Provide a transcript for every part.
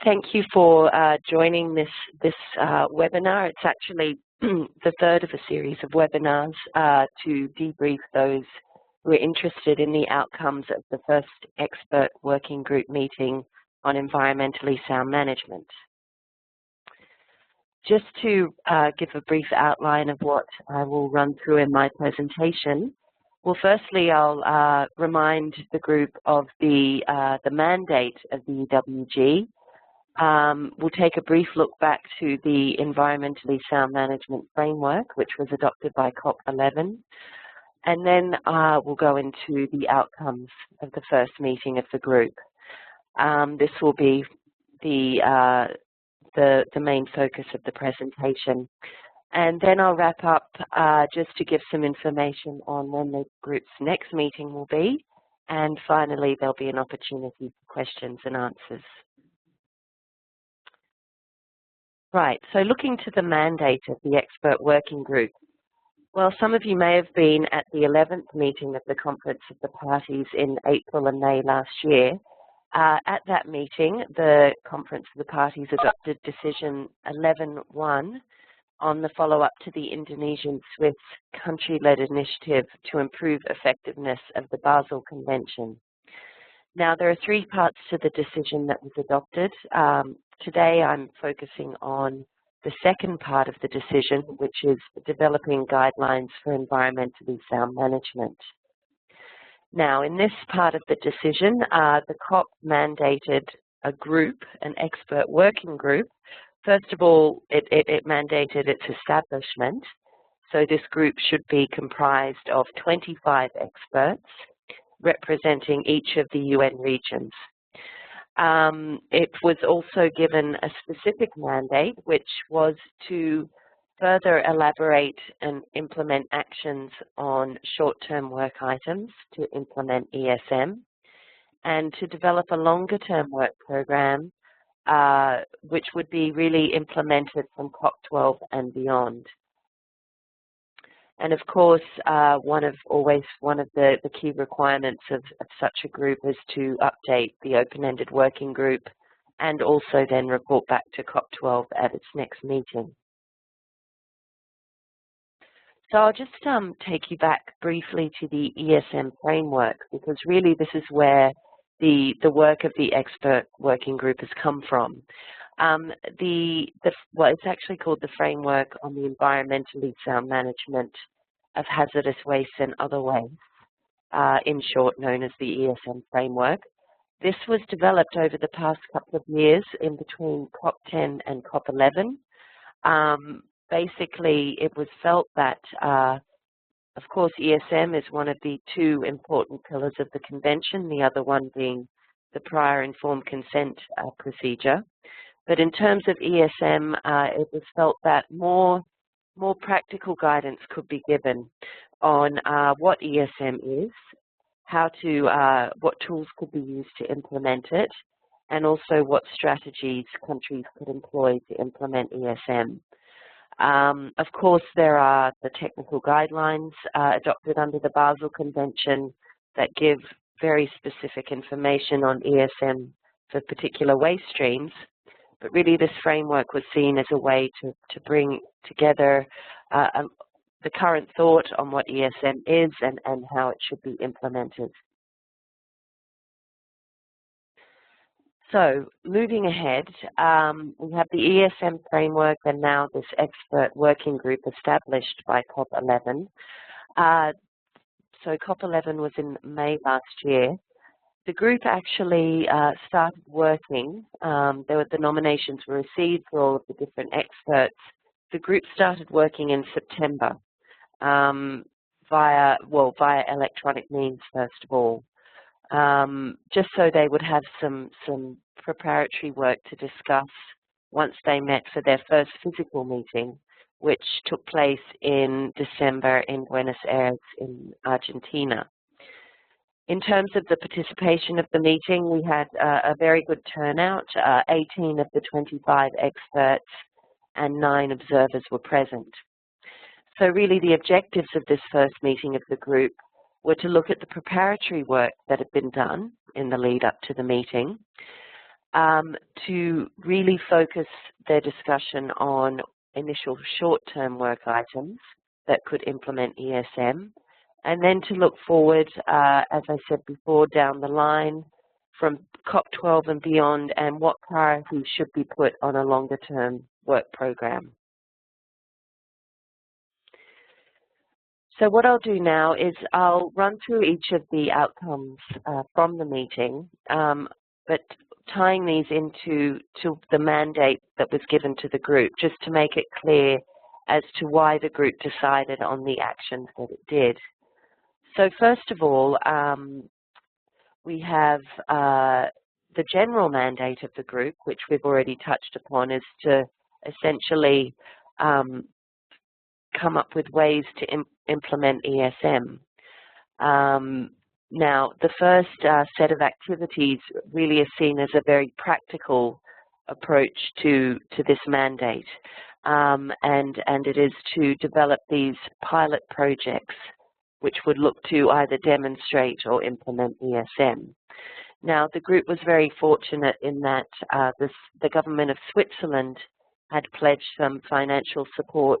Thank you for joining this webinar. It's actually the third of a series of webinars to debrief those who are interested in the outcomes of the first expert working group meeting on environmentally sound management. Just to give a brief outline of what I will run through in my presentation. Well, firstly, I'll remind the group of the mandate of the EWG. We'll take a brief look back to the environmentally sound management framework, which was adopted by COP11, and then we'll go into the outcomes of the first meeting of the group. This will be the main focus of the presentation. And then I'll wrap up just to give some information on when the group's next meeting will be. And finally, there'll be an opportunity for questions and answers. Right, so looking to the mandate of the expert working group. Well, some of you may have been at the 11th meeting of the Conference of the Parties in April and May last year. At that meeting, the Conference of the Parties adopted Decision 11.1 on the follow-up to the Indonesian-Swiss country-led initiative to improve effectiveness of the Basel Convention. Now, there are three parts to the decision that was adopted. Today, I'm focusing on the second part of the decision, which is developing guidelines for environmentally sound management. Now, in this part of the decision, the COP mandated a group, an expert working group. First of all, it mandated its establishment. So this group should be comprised of 25 experts representing each of the UN regions. It was also given a specific mandate, which was to further elaborate and implement actions on short-term work items to implement ESM, and to develop a longer-term work program, which would be really implemented from COP12 and beyond. And of course, one of the key requirements of such a group is to update the open-ended working group and also then report back to COP12 at its next meeting. So I'll just take you back briefly to the ESM framework, because really this is where the work of the expert working group has come from. Well, it's actually called the Framework on the Environmentally Sound Management of Hazardous Waste and Other Waste, in short known as the ESM framework. This was developed over the past couple of years in between COP10 and COP11. Basically, it was felt that, of course, ESM is one of the two important pillars of the convention, the other one being the prior informed consent procedure. But in terms of ESM, it was felt that more practical guidance could be given on what ESM is, what tools could be used to implement it, and also what strategies countries could employ to implement ESM. Of course, there are the technical guidelines adopted under the Basel Convention that give very specific information on ESM for particular waste streams. But really, this framework was seen as a way to bring together the current thought on what ESM is and how it should be implemented. So, moving ahead, we have the ESM framework and now this expert working group established by COP11. So COP11 was in May last year. The group actually started working. The nominations were received for all of the different experts. The group started working in September via electronic means, first of all, just so they would have some preparatory work to discuss once they met for their first physical meeting, which took place in December in Buenos Aires in Argentina. In terms of the participation of the meeting, we had a very good turnout. 18 of the 25 experts and 9 observers were present. So really the objectives of this first meeting of the group were to look at the preparatory work that had been done in the lead up to the meeting, to really focus their discussion on initial short-term work items that could implement ESM, and then to look forward, as I said before, down the line from COP12 and beyond, and what priorities should be put on a longer-term work program. So what I'll do now is I'll run through each of the outcomes from the meeting, but tying these into the mandate that was given to the group, just to make it clear as to why the group decided on the actions that it did. So first of all, we have the general mandate of the group, which we've already touched upon, is to essentially come up with ways to implement ESM. Now, the first set of activities really is seen as a very practical approach to this mandate, and it is to develop these pilot projects which would look to either demonstrate or implement ESM. Now, the group was very fortunate in that the government of Switzerland had pledged some financial support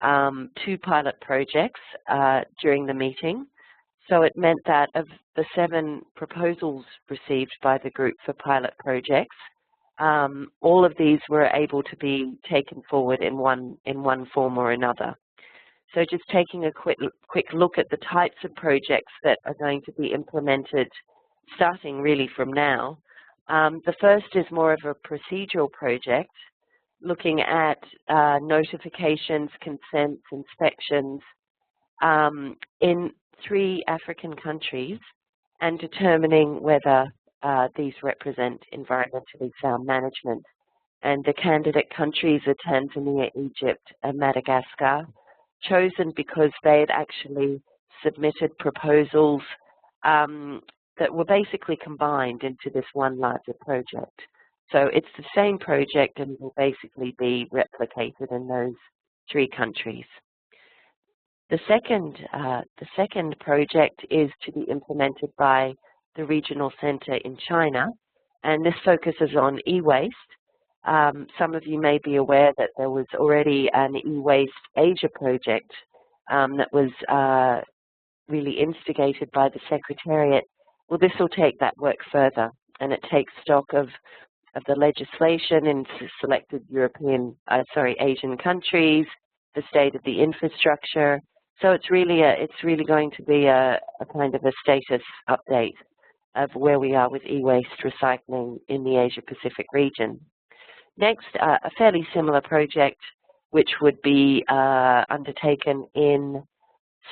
to pilot projects during the meeting. So it meant that of the 7 proposals received by the group for pilot projects, all of these were able to be taken forward in one form or another. So just taking a quick look at the types of projects that are going to be implemented starting really from now. The first is more of a procedural project, looking at notifications, consents, inspections in 3 African countries and determining whether these represent environmentally sound management. And the candidate countries are Tanzania, Egypt, and Madagascar, chosen because they had actually submitted proposals that were basically combined into this one larger project. So it's the same project and will basically be replicated in those 3 countries. The second project is to be implemented by the regional center in China, and this focuses on e-waste. Some of you may be aware that there was already an e-waste Asia project that was really instigated by the Secretariat. Well, this will take that work further, and it takes stock of the legislation in selected Asian countries, the state of the infrastructure. So it's really going to be a kind of a status update of where we are with e-waste recycling in the Asia-Pacific region. Next, a fairly similar project which would be undertaken in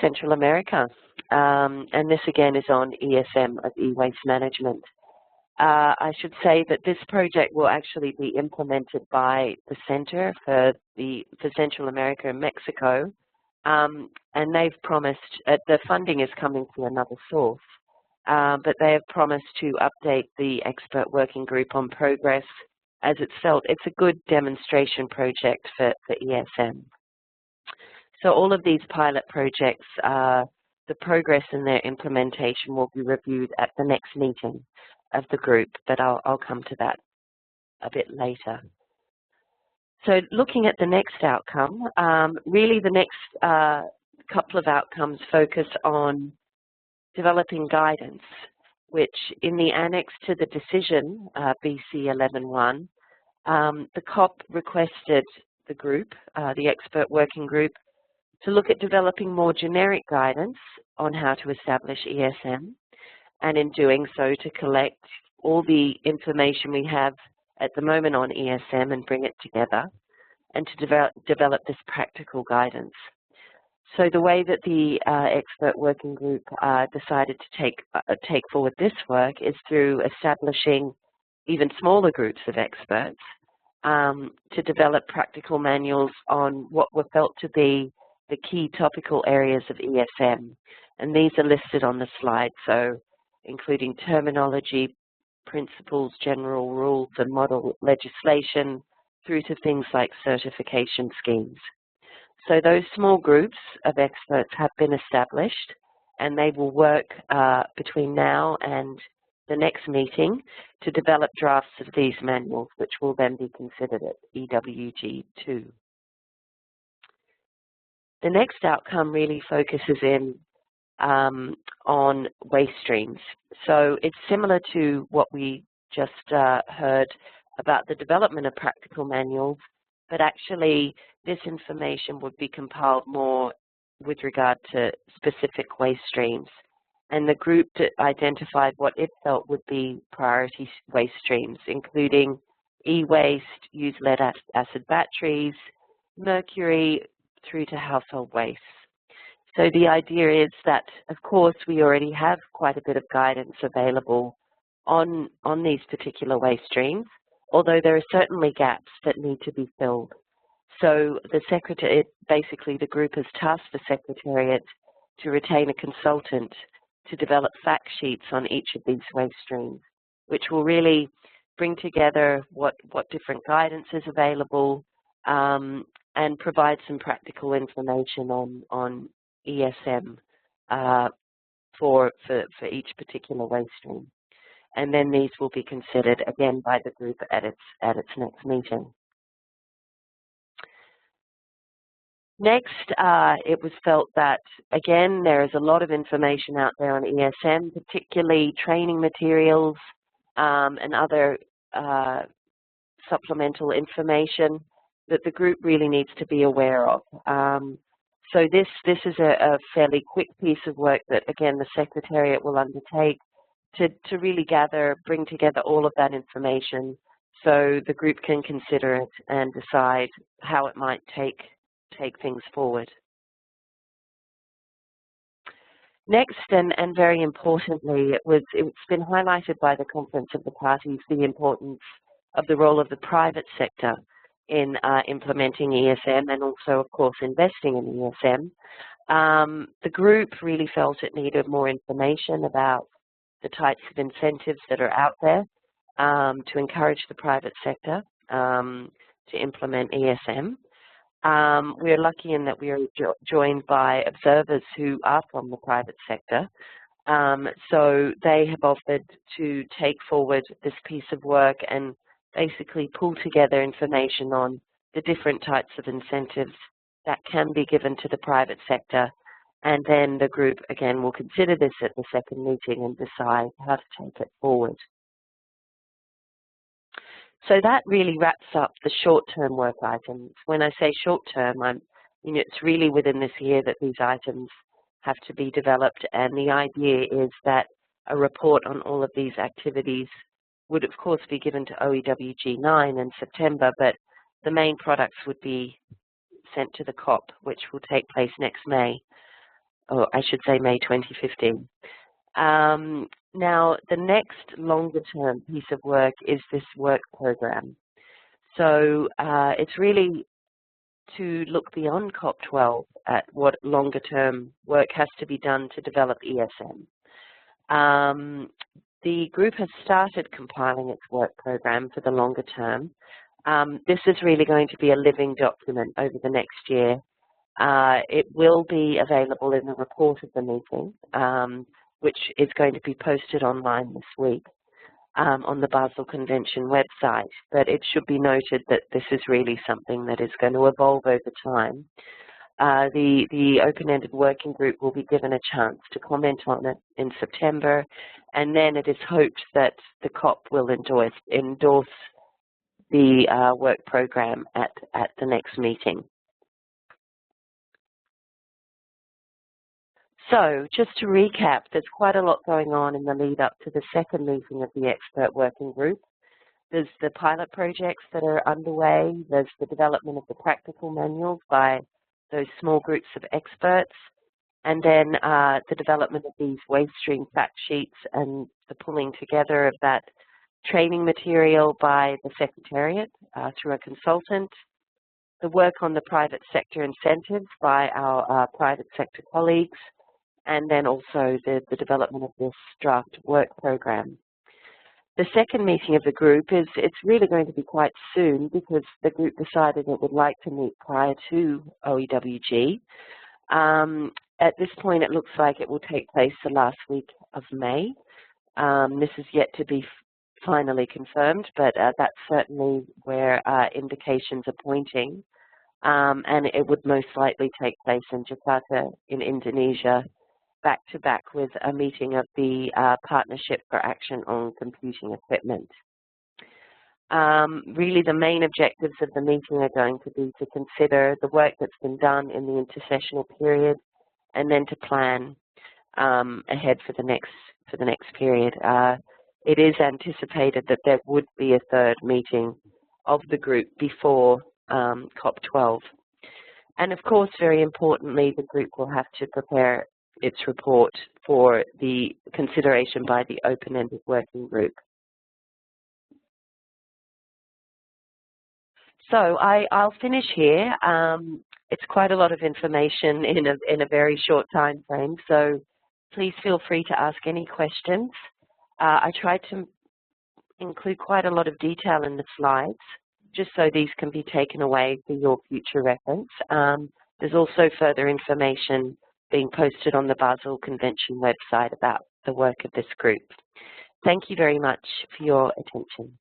Central America, and this again is on ESM of e-waste management. I should say that this project will actually be implemented by the Center for Central America and Mexico, and they've promised the funding is coming from another source, but they have promised to update the expert working group on progress, as it's felt it's a good demonstration project for ESM. So all of these pilot projects, the progress in their implementation will be reviewed at the next meeting of the group, but I'll come to that a bit later. So looking at the next outcome, really the next couple of outcomes focus on developing guidance, which in the annex to the decision, BC 11.1, the COP requested the group, the expert working group, to look at developing more generic guidance on how to establish ESM, and in doing so to collect all the information we have at the moment on ESM and bring it together, and to develop this practical guidance. So the way that the expert working group decided to take forward this work is through establishing even smaller groups of experts to develop practical manuals on what were felt to be the key topical areas of ESM. And these are listed on the slide, so including terminology, principles, general rules, and model legislation, through to things like certification schemes. So those small groups of experts have been established, and they will work between now and the next meeting to develop drafts of these manuals, which will then be considered at EWG2. The next outcome really focuses in on waste streams. So it's similar to what we just heard about the development of practical manuals, but actually this information would be compiled more with regard to specific waste streams. And the group identified what it felt would be priority waste streams, including e-waste, used lead-acid batteries, mercury, through to household waste. So the idea is that, of course, we already have quite a bit of guidance available on these particular waste streams, although there are certainly gaps that need to be filled. So basically the group has tasked the Secretariat to retain a consultant to develop fact sheets on each of these waste streams, which will really bring together what different guidance is available and provide some practical information on ESM for each particular waste stream. And then these will be considered again by the group at its next meeting. Next, it was felt that, again, there is a lot of information out there on ESM, particularly training materials and other supplemental information that the group really needs to be aware of. So this is a fairly quick piece of work that, again, the Secretariat will undertake to really bring together all of that information so the group can consider it and decide how it might take things forward. Next, and very importantly, it's been highlighted by the Conference of the Parties the importance of the role of the private sector in implementing ESM and also, of course, investing in ESM. The group really felt it needed more information about the types of incentives that are out there to encourage the private sector to implement ESM. We are lucky in that we are joined by observers who are from the private sector. So they have offered to take forward this piece of work and basically pull together information on the different types of incentives that can be given to the private sector. And then the group, again, will consider this at the second meeting and decide how to take it forward. So that really wraps up the short-term work items. When I say short-term, it's really within this year that these items have to be developed, and the idea is that a report on all of these activities would, of course, be given to OEWG9 in September, but the main products would be sent to the COP, which will take place next May, or I should say May 2015. Now, the next longer-term piece of work is this work program. So it's really to look beyond COP12 at what longer-term work has to be done to develop ESM. The group has started compiling its work program for the longer term. This is really going to be a living document over the next year. It will be available in the report of the meeting, which is going to be posted online this week on the Basel Convention website. But it should be noted that this is really something that is going to evolve over time. The open-ended working group will be given a chance to comment on it in September, and then it is hoped that the COP will endorse the work program at the next meeting. So, just to recap, there's quite a lot going on in the lead up to the second meeting of the expert working group. There's the pilot projects that are underway. There's the development of the practical manuals by those small groups of experts. And then the development of these waste stream fact sheets and the pulling together of that training material by the Secretariat through a consultant. The work on the private sector incentives by our private sector colleagues. And then also the development of this draft work program. The second meeting of the group it's really going to be quite soon because the group decided it would like to meet prior to OEWG. At this point, it looks like it will take place the last week of May. This is yet to be finally confirmed, but that's certainly where indications are pointing. And it would most likely take place in Jakarta in Indonesia, back to back with a meeting of the Partnership for Action on Computing Equipment. Really the main objectives of the meeting are going to be to consider the work that's been done in the intersessional period and then to plan ahead for the next period. It is anticipated that there would be a third meeting of the group before COP12. And of course, very importantly, the group will have to prepare its report for the consideration by the open-ended working group. So I'll finish here. It's quite a lot of information in a very short time frame, so please feel free to ask any questions. I tried to include quite a lot of detail in the slides, just so these can be taken away for your future reference. There's also further information being posted on the Basel Convention website about the work of this group. Thank you very much for your attention.